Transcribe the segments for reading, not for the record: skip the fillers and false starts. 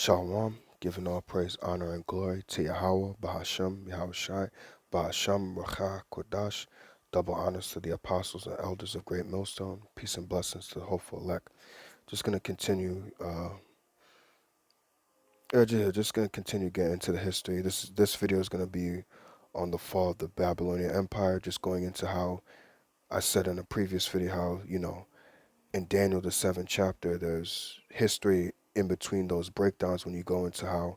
Shalom, giving all praise, honor, and glory to Yahweh, Bahashem, Yahushai, Bahashem, Racha, Kodash. Double honors to the apostles and elders of Great Millstone. Peace and blessings to the hopeful elect. Just gonna continue. Just gonna continue getting into the history. This video is gonna be on the fall of the Babylonian Empire. Just going into how I said in a previous video how in Daniel the seventh chapter there's history in between those breakdowns when you go into how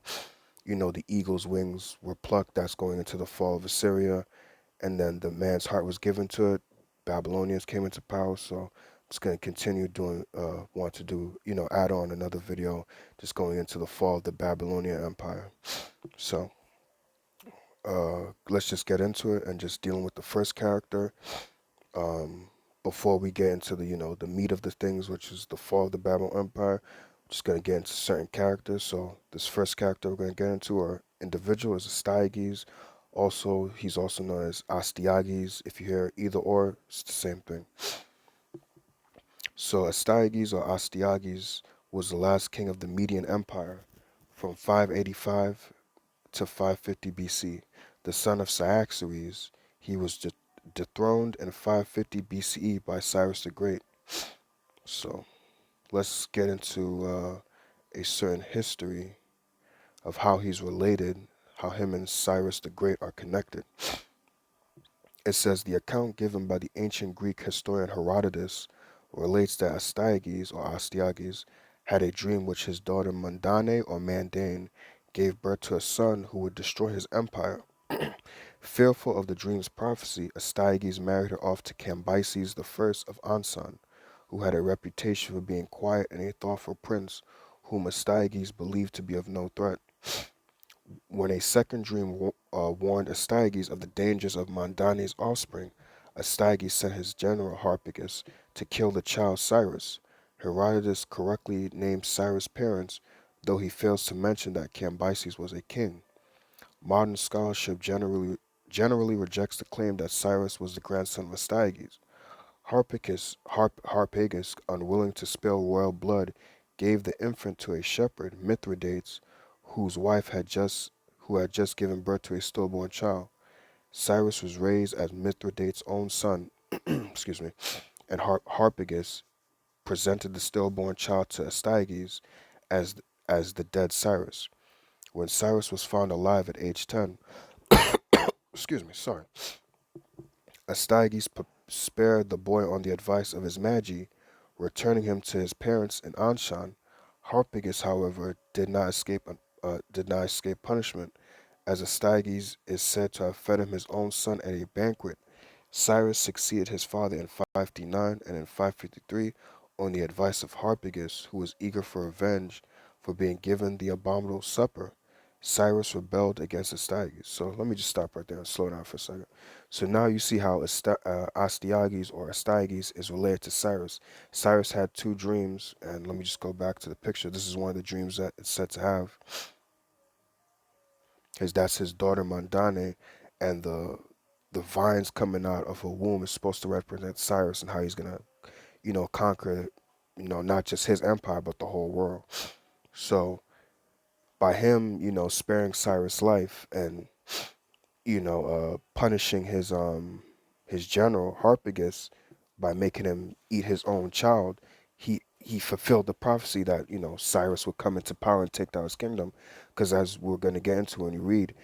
the eagle's wings were plucked. That's going into the fall of Assyria. And then the man's heart was given to it. Babylonians came into power. So I'm just going to continue doing, want to do, add on another video just going into the fall of the Babylonian Empire. So let's just get into it and just dealing with the first character. Before we get into the meat of the things, which is the fall of the Babylonian Empire, we're just going to get into certain characters. So this first character we're going to get into our individual is Astyages. Also, he's also known as Astyages. If you hear either or, it's the same thing. So Astyages or Astyages was the last king of the Median Empire from 585 to 550 BC. The son of Cyaxares, he was dethroned in 550 BCE by Cyrus the Great. So let's get into a certain history of how he's related, how him and Cyrus the Great are connected. It says the account given by the ancient Greek historian Herodotus relates that Astyages had a dream which his daughter Mandane or Mandane gave birth to a son who would destroy his empire. Fearful of the dream's prophecy, Astyages married her off to Cambyses I of Ansan, who had a reputation for being quiet and a thoughtful prince, whom Astyages believed to be of no threat. When a second dream warned Astyages of the dangers of Mandane's offspring, Astyages sent his general Harpagus to kill the child Cyrus. Herodotus correctly named Cyrus' parents, though he fails to mention that Cambyses was a king. Modern scholarship generally rejects the claim that Cyrus was the grandson of Astyages. Harpagus, unwilling to spill royal blood, gave the infant to a shepherd, Mithridates, who had just given birth to a stillborn child. Cyrus was raised as Mithridates' own son, excuse me, and Harpagus presented the stillborn child to Astyages as as the dead Cyrus. When Cyrus was found alive at age 10, excuse me, sorry, Astyages spared the boy on the advice of his magi, returning him to his parents in Anshan. Harpagus, however, did not escape punishment, as Astyages is said to have fed him his own son at a banquet. Cyrus succeeded his father in 559 and in 553 on the advice of Harpagus, who was eager for revenge for being given the abominable supper. Cyrus rebelled against Astyages. So let me just stop right there and slow down for a second. So now you see how Astyages or Astyages is related to Cyrus. Cyrus had two dreams, and let me just go back to the picture. This is one of the dreams that it's said to have. That's his daughter Mandane, and the vines coming out of her womb is supposed to represent Cyrus and how he's gonna, conquer, not just his empire but the whole world. So by him, sparing Cyrus' life and punishing his general Harpagus by making him eat his own child, he fulfilled the prophecy that Cyrus would come into power and take down his kingdom, because as we're going to get into when you read,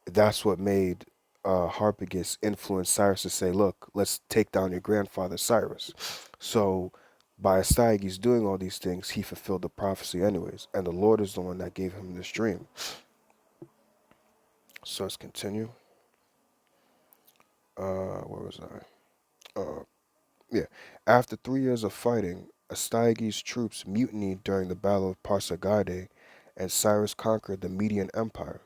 that's what made Harpagus influence Cyrus to say, look, let's take down your grandfather Cyrus. So by Astyages doing all these things, he fulfilled the prophecy anyways, and the Lord is the one that gave him this dream. So let's continue. Where was I? Yeah. After 3 years of fighting, Astyages' troops mutinied during the Battle of Pasargadae, and Cyrus conquered the Median Empire.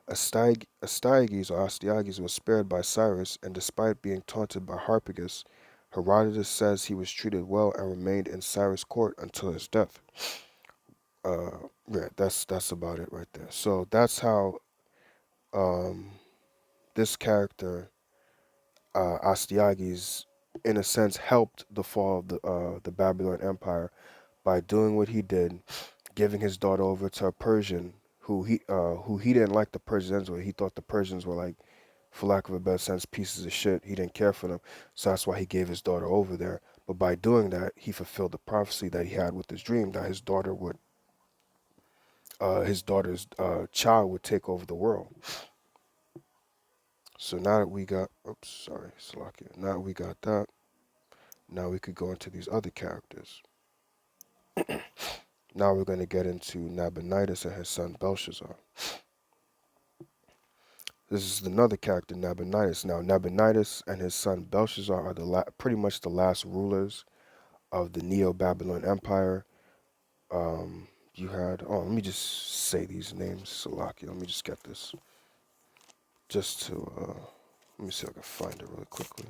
Astyages or Astyages was spared by Cyrus, and despite being taunted by Harpagus, Herodotus says he was treated well and remained in Cyrus' court until his death. Yeah, that's about it right there. So that's how um, this character Astyages, in a sense, helped the fall of the Babylonian Empire by doing what he did, giving his daughter over to a Persian who he didn't like the Persians anyway. He thought the Persians were like, for lack of a better sense, pieces of shit. He didn't care for them, so that's why he gave his daughter over there. But by doing that, he fulfilled the prophecy that he had with his dream that his daughter's child would take over the world. So now that we got, oops, sorry, Slovakia. Now that we got that, now we could go into these other characters. Now we're going to get into Nabinitis and his son Belshazzar. This is another character, Nabinitis. Now, Nabinitis and his son Belshazzar are pretty much the last rulers of the Neo-Babylonian Empire. You had, oh, let me just say these names, Salakia. Let me just get this. Just to, let me see if I can find it really quickly.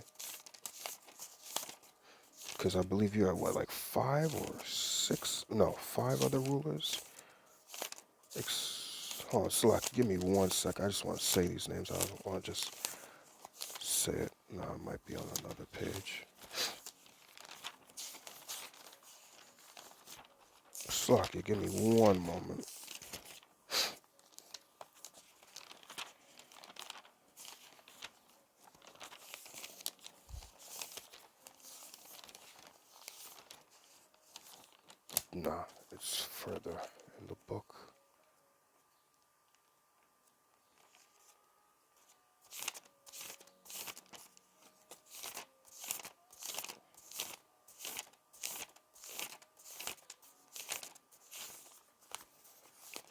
Because I believe you had, what, like 5 or 6? No, 5 other rulers? Hold on, Salakia, give me 1 sec. I just want to say these names. I don't want to just say it. No, it might be on another page. Slocky, give me 1 moment. Nah, it's further in the book.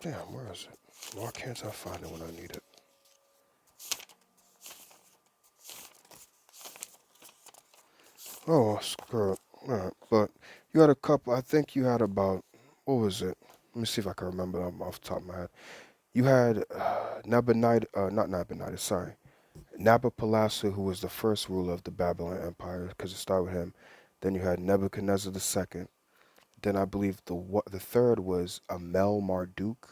Damn, where is it? Why can't I find it when I need it? Oh, screw it. Alright, but you had a couple, I think you had about, what was it? Let me see if I can remember them off the top of my head. You had not Nabinitis, sorry. Nabopolassar, who was the first ruler of the Babylonian Empire, because it started with him. Then you had Nebuchadnezzar II. Then I believe the third was Amel Marduk,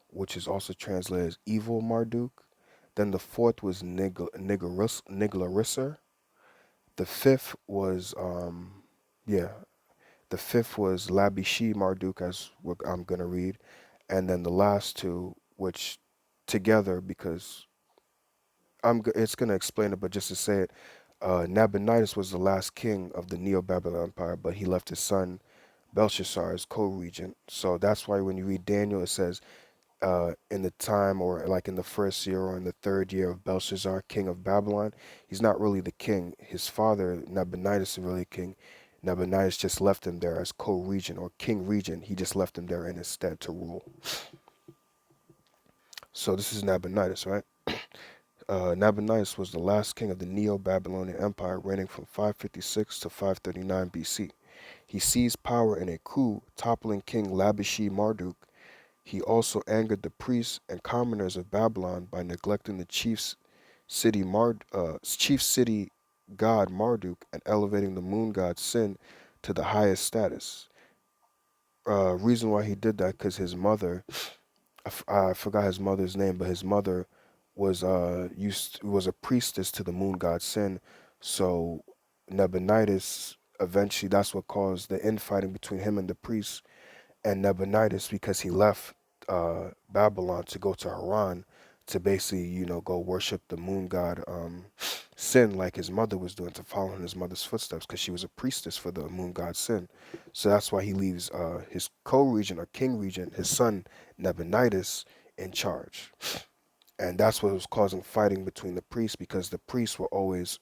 which is also translated as Evil Marduk. Then the fourth was Niglarisser. The fifth was, yeah, the fifth was Labishi Marduk, as what I'm going to read. And then the last two, which together, because it's going to explain it, but just to say it, Nabonides was the last king of the Neo-Babylon Empire, but he left his son Belshazzar as co-regent. So that's why when you read Daniel, it says, in the time or like in the first year or in the third year of Belshazzar, king of Babylon, he's not really the king. His father, Nabonides, is really king. Nabonides just left him there as co-regent or king regent. He just left him there in his stead to rule. So this is Nabonides, right? Nabonides was the last king of the Neo-Babylonian Empire, reigning from 556 to 539 BC. He seized power in a coup, toppling King Labishi Marduk. He also angered the priests and commoners of Babylon by neglecting the chief city god Marduk and elevating the moon god Sin to the highest status. Reason why he did that because his mother, I forgot his mother's name, but his mother was was a priestess to the moon god Sin. So Nabonides eventually, that's what caused the infighting between him and the priests and Nabonides, because he left Babylon to go to Haran to basically, go worship the moon god Sin, like his mother was doing, to follow in his mother's footsteps, because she was a priestess for the moon god Sin. So that's why he leaves his co-regent or king regent, his son Nabonides, in charge. And that's what was causing fighting between the priests, because the priests were always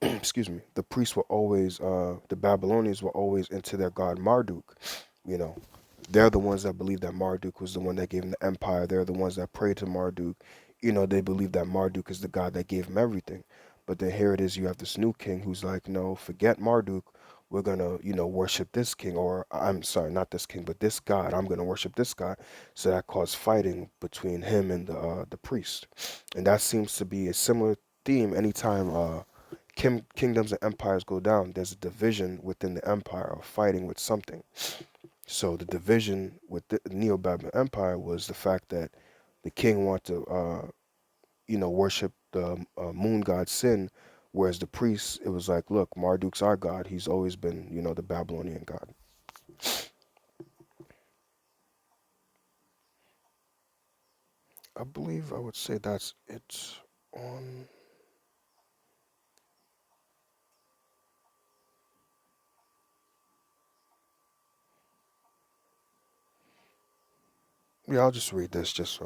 excuse me, the priests were always, the Babylonians were always into their god Marduk. You know, they're the ones that believe that Marduk was the one that gave them the empire. They're the ones that pray to Marduk. They believe that Marduk is the god that gave them everything. But then here it is, you have this new king who's like, no, forget Marduk. We're going to, worship this king, or I'm sorry, not this king, but this god. I'm going to worship this god. So that caused fighting between him and the priest. And that seems to be a similar theme anytime kingdoms and empires go down. There's a division within the empire of fighting with something. So the division with the Neo-Babylon Empire was the fact that the king wanted to, worship the moon god Sin, whereas the priests, it was like, look, Marduk's our god. He's always been, the Babylonian god. I believe I would say that's it on. Yeah, I'll just read this just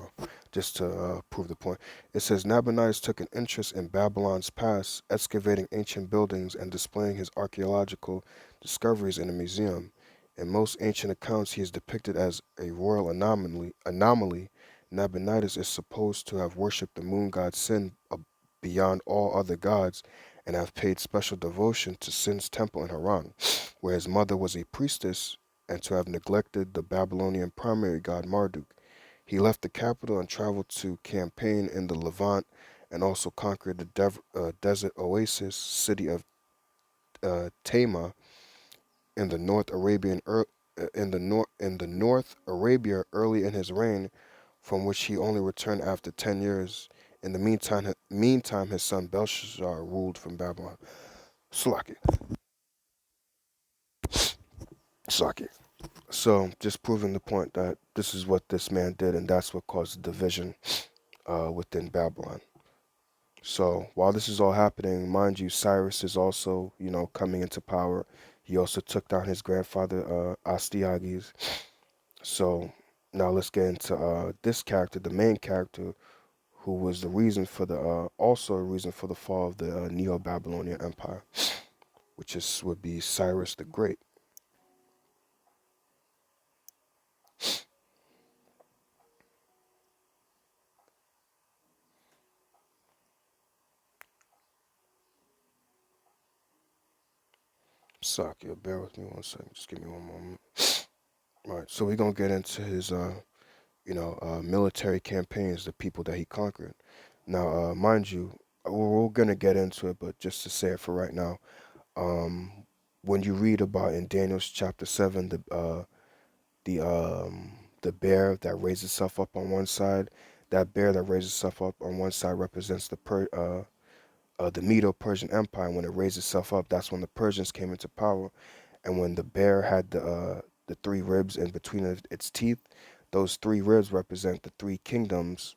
to prove the point. It says Nabonidus took an interest in Babylon's past, excavating ancient buildings and displaying his archaeological discoveries in a museum. In most ancient accounts, he is depicted as a royal anomaly. Nabonidus is supposed to have worshipped the moon god Sin beyond all other gods and have paid special devotion to Sin's temple in Haran, where his mother was a priestess, and to have neglected the Babylonian primary god Marduk. He left the capital and traveled to campaign in the Levant and also conquered the desert oasis city of Tama in the North Arabian in the North Arabia early in his reign, from which he only returned after 10 years. In the meantime, his son Belshazzar ruled from Babylon. Slaki, Slaki. So, just proving the point that this is what this man did, and that's what caused the division within Babylon. So while this is all happening, mind you, Cyrus is also, coming into power. He also took down his grandfather, Astyages. So now let's get into this character, the main character, who was the reason for the, also a reason for the fall of the Neo-Babylonian Empire, which would be Cyrus the Great. Sakya, bear with me one second. Just give me one moment. All right, so we're gonna get into his, military campaigns, the people that he conquered. Now, mind you, we're gonna get into it, but just to say it for right now, um, when you read about in Daniel's chapter 7, the bear that raised itself up on one side, that bear that raised itself up on one side represents the Medo-Persian Empire. When it raised itself up, that's when the Persians came into power, and when the bear had the three ribs in between its teeth, those three ribs represent the three kingdoms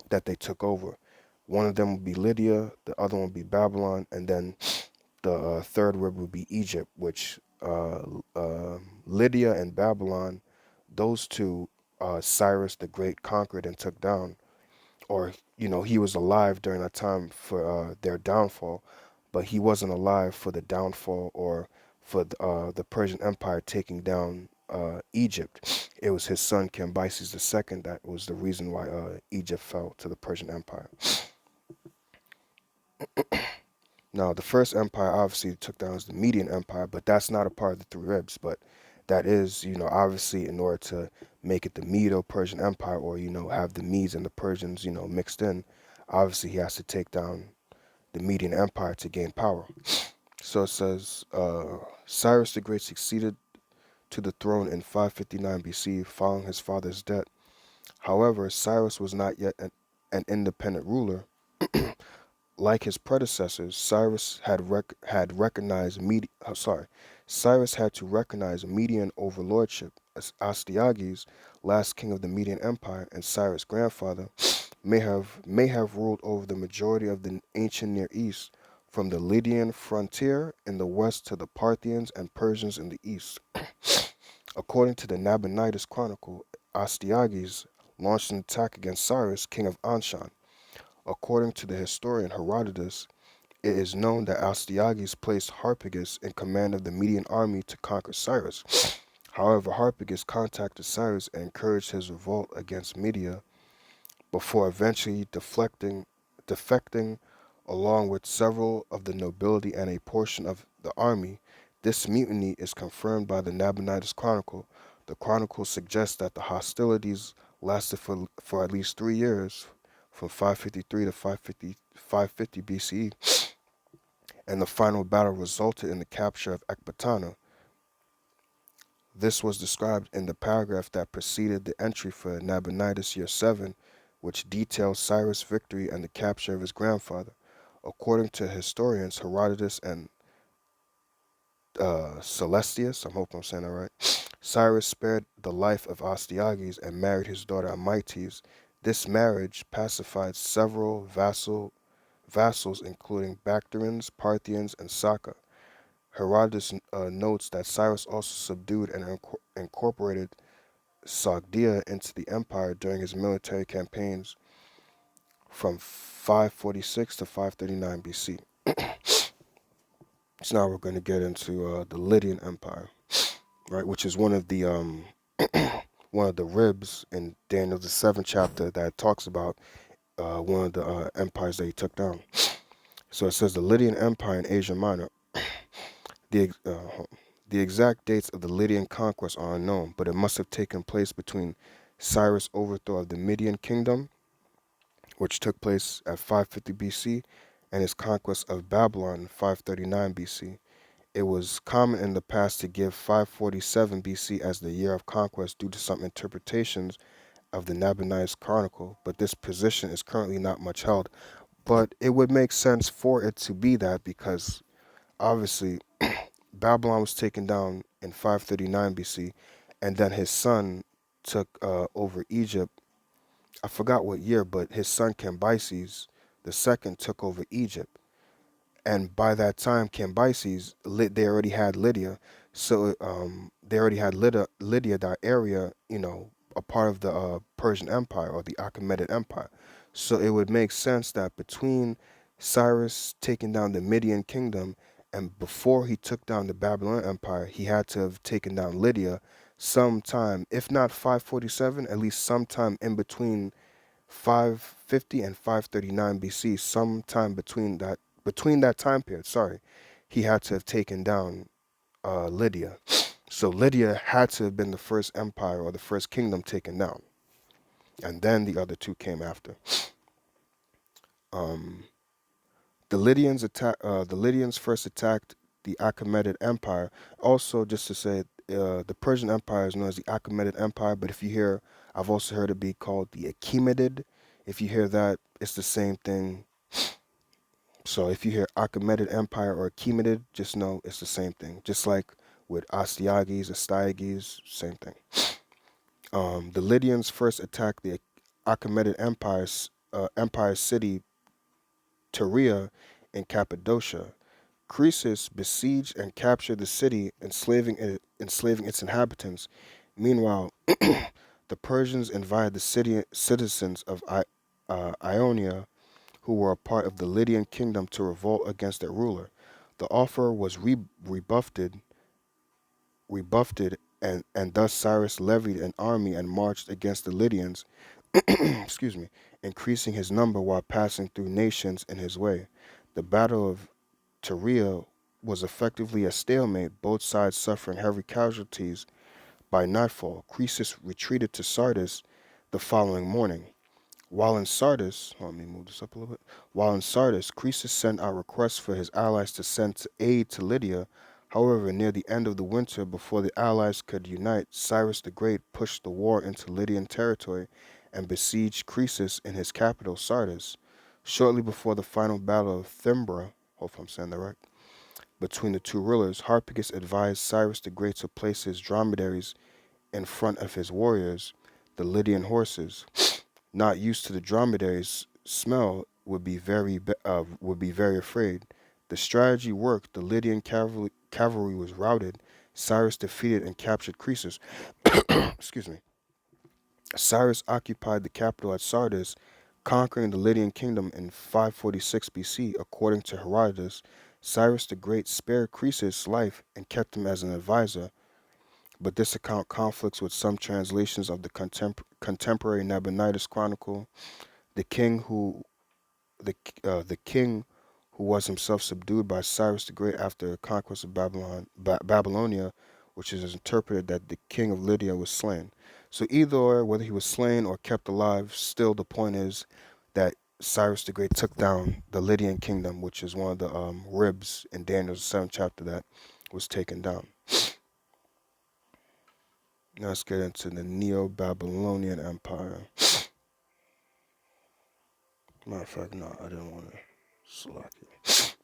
that they took over. One of them would be Lydia, the other one would be Babylon, and then the third rib would be Egypt, which Lydia and Babylon, those two, Cyrus the Great conquered and took down, or he was alive during that time for their downfall, but he wasn't alive for the downfall or for the Persian Empire taking down Egypt. It was his son Cambyses II that was the reason why Egypt fell to the Persian Empire. Now, the first empire obviously took down was the Median Empire, but that's not a part of the three ribs. But that is, obviously in order to make it the Medo-Persian Empire, or have the Medes and the Persians, mixed in. Obviously, he has to take down the Median Empire to gain power. So it says Cyrus the Great succeeded to the throne in 559 BC, following his father's death. However, Cyrus was not yet an independent ruler. Like his predecessors, had recognized Cyrus had to recognize Median overlordship, as Astyages, last king of the Median Empire and Cyrus' grandfather, may have ruled over the majority of the ancient Near East, from the Lydian frontier in the west to the Parthians and Persians in the east. According to the Nabinitis Chronicle, Astyages launched an attack against Cyrus, king of Anshan. According to the historian Herodotus, it is known that Astyages placed Harpagus in command of the Median army to conquer Cyrus. However, Harpagus contacted Cyrus and encouraged his revolt against Media before eventually defecting along with several of the nobility and a portion of the army. This mutiny is confirmed by the Nabonidus Chronicle. The Chronicle suggests that the hostilities lasted for at least 3 years, from 553 to 550 BCE, and the final battle resulted in the capture of Ecbatana. This was described in the paragraph that preceded the entry for Nabonidus Year 7, which details Cyrus' victory and the capture of his grandfather. According to historians Herodotus and Celestius, I hope I'm saying that right, Cyrus spared the life of Astyages and married his daughter Amytes. This marriage pacified several vassals including Bactrians, Parthians, and Saka. Herodotus notes that Cyrus also subdued and incorporated Sogdia into the empire during his military campaigns from 546 to 539 BC. So now we're going to get into the Lydian Empire, right, which is one of the one of the ribs in Daniel the seventh chapter that talks about one of the empires that he took down. So it says the Lydian Empire in Asia Minor. The the exact dates of the Lydian conquest are unknown, but it must have taken place between Cyrus' overthrow of the Median kingdom, which took place at 550 BC, and his conquest of Babylon in 539 BC. It was common in the past to give 547 BC as the year of conquest due to some interpretations of the Nabinitis Chronicle, but this position is currently not much held. But it would make sense for it to be that because obviously Babylon was taken down in 539 BC, and then his son took over Egypt. I forgot what year, but his son Cambyses the second took over Egypt. And by that time, Cambyses, they already had Lydia, so they already had Lydia, that area, a part of the Persian Empire or the Achaemenid Empire. So it would make sense that between Cyrus taking down the Median kingdom and before he took down the Babylonian Empire, he had to have taken down Lydia sometime, if not 547, at least sometime in between 550 and 539 BC, sometime between that time period, sorry, he had to have taken down Lydia. So Lydia had to have been the first empire or the first kingdom taken down, and then the other two came after. Um, the Lydians first attacked the Achaemenid Empire. Also, just to say, the Persian Empire is known as the Achaemenid Empire, but if you hear, I've also heard it be called the Achaemenid. If you hear that, it's the same thing. So if you hear Achaemenid Empire or Achaemenid, just know it's the same thing. Just like with Astyages, same thing. The Lydians first attacked the Achaemenid empire city Tyria in Cappadocia. Croesus besieged and captured the city, enslaving its inhabitants. Meanwhile, the Persians invited the citizens of Ionia, who were a part of the Lydian kingdom, to revolt against their ruler. The offer was rebuffed, and thus Cyrus levied an army and marched against the Lydians, excuse me, increasing his number while passing through nations in his way. The Battle of Tyria was effectively a stalemate, both sides suffering heavy casualties. By nightfall, Croesus retreated to Sardis the following morning. While in Sardis, let me move this up a little bit. While in Sardis, Croesus sent out requests for his allies to send aid to Lydia. However, near the end of the winter, before the allies could unite, Cyrus the Great pushed the war into Lydian territory and besieged Croesus in his capital, Sardis. Shortly before the final battle of Thymbra, hopefully I'm saying that right, between the two rulers, Harpagus advised Cyrus the Great to place his dromedaries in front of his warriors, the Lydian horses. Not used to the dromedaries' smell, would be very afraid. The strategy worked. The Lydian cavalry was routed. Cyrus defeated and captured Croesus. Excuse me. Cyrus occupied the capital at Sardis, conquering the Lydian kingdom in 546 BC. According to Herodotus, Cyrus the Great spared Croesus' life and kept him as an advisor, but this account conflicts with some translations of the contemporary Nabinitis Chronicle. The king who the king who was himself subdued by Cyrus the Great after the conquest of Babylonia, which is interpreted that the king of Lydia was slain. So either or, whether he was slain or kept alive, still the point is that Cyrus the Great took down the Lydian kingdom, which is one of the ribs in Daniel's 7th chapter that was taken down. Now let's get into the Neo-Babylonian Empire. Matter of fact, no, I didn't want to select it.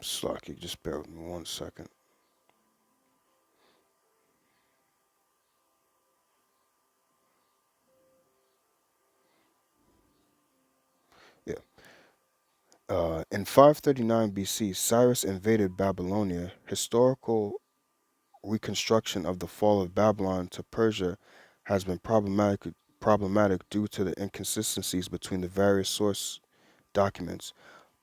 Slocky, just bear with me 1 second. Yeah. In 539 BC, Cyrus invaded Babylonia. Historical reconstruction of the fall of Babylon to Persia has been problematic due to the inconsistencies between the various source documents.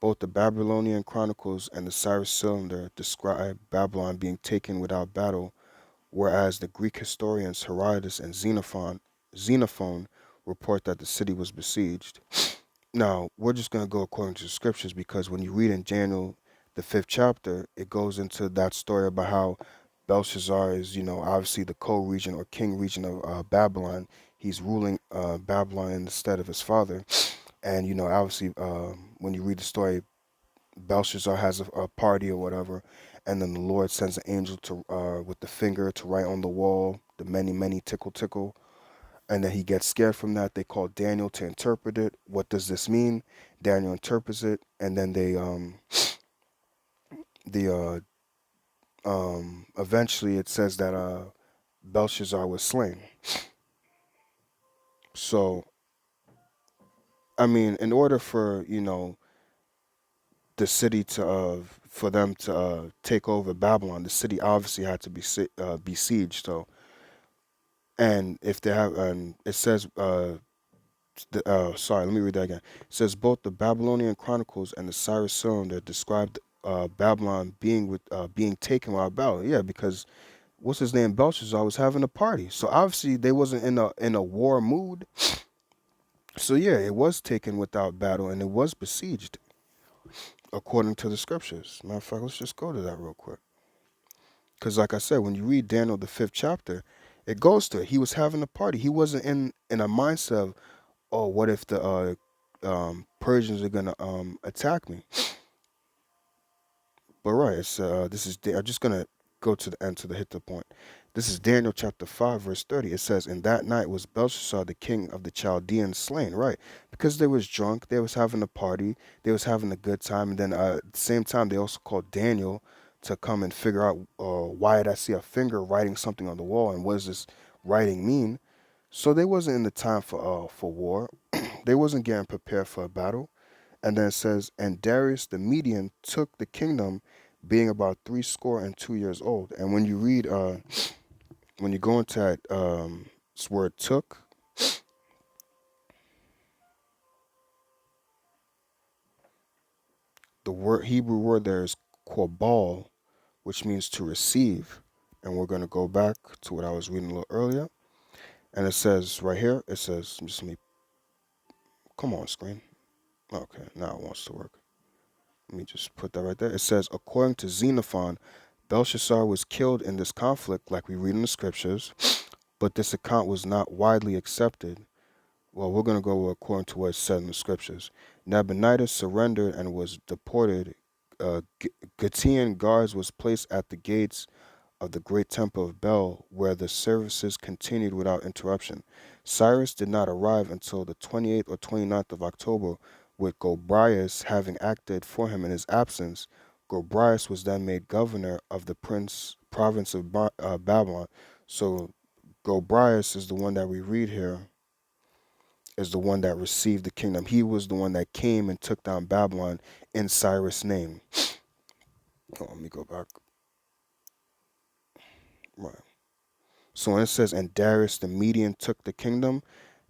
Both the Babylonian Chronicles and the Cyrus Cylinder describe Babylon being taken without battle, whereas the Greek historians Herodotus and Xenophon report that the city was besieged. Now, we're just going to go according to the scriptures because when you read in Daniel, the fifth chapter, it goes into that story about how Belshazzar is, obviously the co-region or king region of Babylon. He's ruling Babylon instead of his father. And, obviously, when you read the story, Belshazzar has a party or whatever. And then the Lord sends an angel to with the finger to write on the wall, the many, many tickle, tickle, and then he gets scared from that. They call Daniel to interpret it. What does this mean? Daniel interprets it, and then the eventually it says that Belshazzar was slain. So I mean, in order for the city to for them to take over Babylon, the city obviously had to be besieged. So and if they have, and it says sorry, let me read that again. It says both the Babylonian Chronicles and the Cyrus Cylinder described Babylon being taken while battle. Yeah, because what's his name, Belshazzar was having a party, so obviously they wasn't in a war mood. So yeah, it was taken without battle and it was besieged according to the scriptures. Matter of fact, let's just go to that real quick. Because like I said, when you read Daniel the fifth chapter, it goes to it. He was having a party. He wasn't in a mindset of, oh, what if the Persians are gonna attack me? But right, it's this is I'm just gonna go to the end to the hit the point. This is Daniel chapter 5 verse 30. It says, "In that night was Belshazzar the king of the Chaldeans slain." Right, because they was drunk, they was having a party, they was having a good time, and then at the same time they also called Daniel to come and figure out why did I see a finger writing something on the wall and what does this writing mean? So they wasn't in the time for war. They wasn't getting prepared for a battle. And then it says, and Darius the Median took the kingdom, being about 62 years old. And when you read, when you go into that this word took, the word Hebrew word there is quabal, which means to receive. And we're going to go back to what I was reading a little earlier. And it says right here, it says, just let me, come on, screen. Okay, now it wants to work. Let me just put that right there. It says, according to Xenophon, Belshazzar was killed in this conflict, like we read in the scriptures, but this account was not widely accepted. Well, we're going to go according to what's said in the scriptures. Nabinitis surrendered and was deported. Gutian guards was placed at the gates of the great temple of Bel, where the services continued without interruption. Cyrus did not arrive until the 28th or 29th of October, with Gobryas having acted for him in his absence. Gobryas was then made governor of the province of Babylon. So Gobryas is the one that we read here, is the one that received the kingdom. He was the one that came and took down Babylon in Cyrus' name. Oh, let me go back. Right. So when it says, and Darius the Median took the kingdom,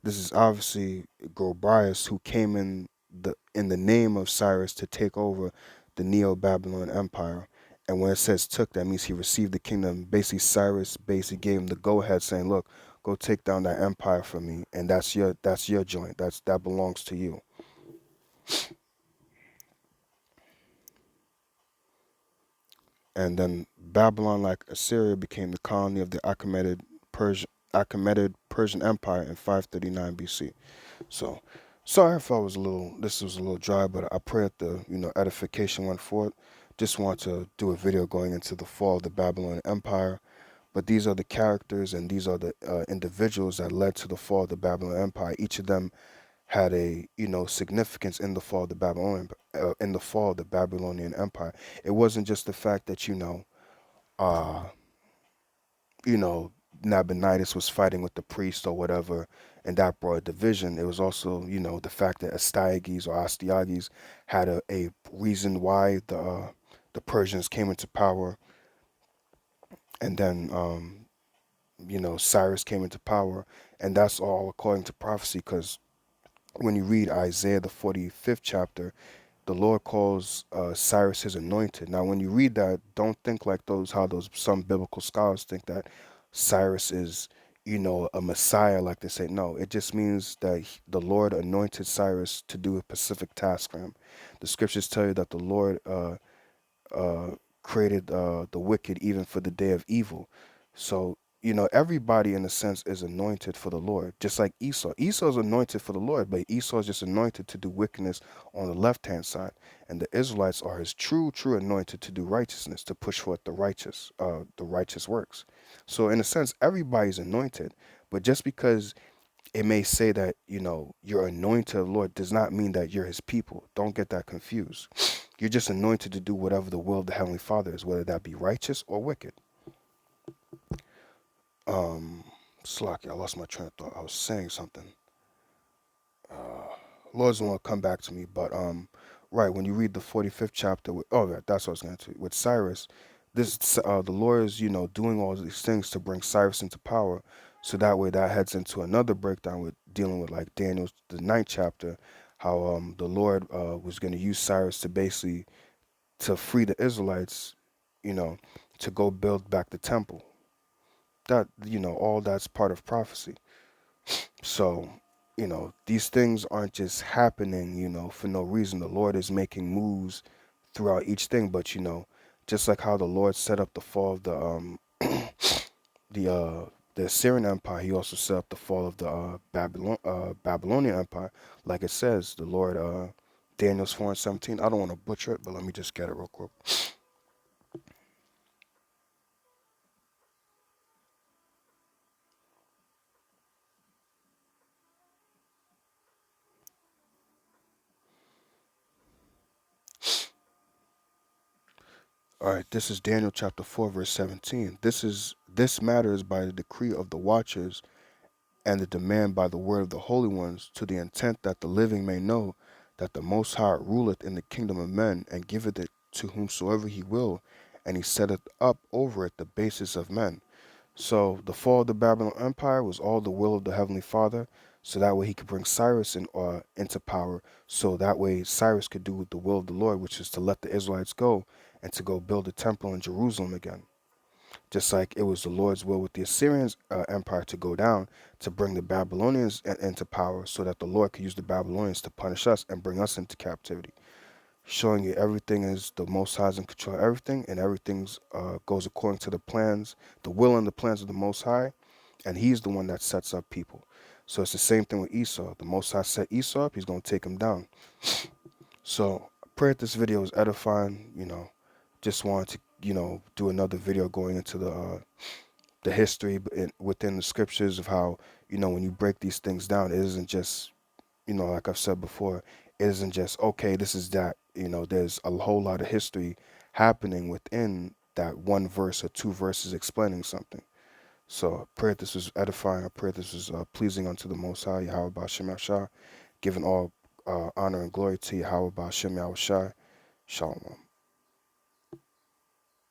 this is obviously Gobryas who came in the name of Cyrus to take over the Neo-Babylonian Empire. And when it says took, that means he received the kingdom. Basically, Cyrus basically gave him the go-ahead, saying, "Look, go take down that empire for me, and that's your joint. That belongs to you." And then Babylon, like Assyria, became the colony of the Achaemenid Persian Empire in 539 BC. So, sorry if this was a little dry, but I pray that the edification went forth. Just want to do a video going into the fall of the Babylonian Empire. But these are the characters and these are the individuals that led to the fall of the Babylonian Empire. Each of them had a significance in the fall of the Babylonian Empire. It wasn't just the fact that uh you know Nabinitis was fighting with the priest or whatever, and that brought a division. It was also the fact that Astyages had a reason why the Persians came into power, and then Cyrus came into power, and that's all according to prophecy. Because when you read Isaiah the 45th chapter, the Lord calls Cyrus his anointed. Now, when you read that, don't think like those some biblical scholars think that Cyrus is, a Messiah, like they say. No, it just means that the Lord anointed Cyrus to do a specific task for him. The scriptures tell you that the Lord uh, created the wicked even for the day of evil. So, everybody in a sense is anointed for the Lord, just like Esau. Esau is anointed for the Lord, but Esau is just anointed to do wickedness on the left hand side. And the Israelites are his true anointed to do righteousness, to push forth the righteous works. So, in a sense, everybody's anointed, but just because it may say that you're anointed of the Lord does not mean that you're his people. Don't get that confused. You're just anointed to do whatever the will of the Heavenly Father is, whether that be righteous or wicked. um Slacky, I lost my train of thought. I was saying something. Lord's want to come back to me, but right, when you read the 45th chapter with, oh yeah, that's what I was going to with Cyrus. This the Lord is doing all these things to bring Cyrus into power, so that way that heads into another breakdown with dealing with like Daniel the ninth chapter, how the Lord was going to use Cyrus to basically to free the Israelites, you know to go build back the temple. That all that's part of prophecy. So, these things aren't just happening, for no reason. The Lord is making moves throughout each thing, but just like how the Lord set up the fall of the the Assyrian Empire, he also set up the fall of the Babylonian Empire. Like it says, the Lord Daniel's 4:17. I don't want to butcher it, but let me just get it real quick. All right, this is Daniel chapter 4, verse 17. This matter is by the decree of the watchers and the demand by the word of the holy ones, to the intent that the living may know that the Most High ruleth in the kingdom of men, and giveth it to whomsoever he will, and he setteth up over it the basis of men. So the fall of the Babylonian Empire was all the will of the Heavenly Father, so that way he could bring Cyrus into power, so that way Cyrus could do the will of the Lord, which is to let the Israelites go and to go build a temple in Jerusalem again. Just like it was the Lord's will with the Assyrian Empire to go down to bring the Babylonians into power, so that the Lord could use the Babylonians to punish us and bring us into captivity. Showing you everything is the Most High's in control of everything, and everything's goes according to the plans, the will and the plans of the Most High, and He's the one that sets up people. So it's the same thing with Esau. The Most High set Esau up; He's going to take him down. So I pray that this video is edifying. Just wanted to do another video going into the history within the scriptures of how when you break these things down, it isn't just like I've said before, it isn't just okay, this is that. There's a whole lot of history happening within that one verse or two verses explaining something. So I pray this was edifying. I pray this was pleasing unto the Most High, Yahweh Ba'Shem Yahshua, giving all honor and glory to Yahweh Ba'Shem Yahushai. Shalom.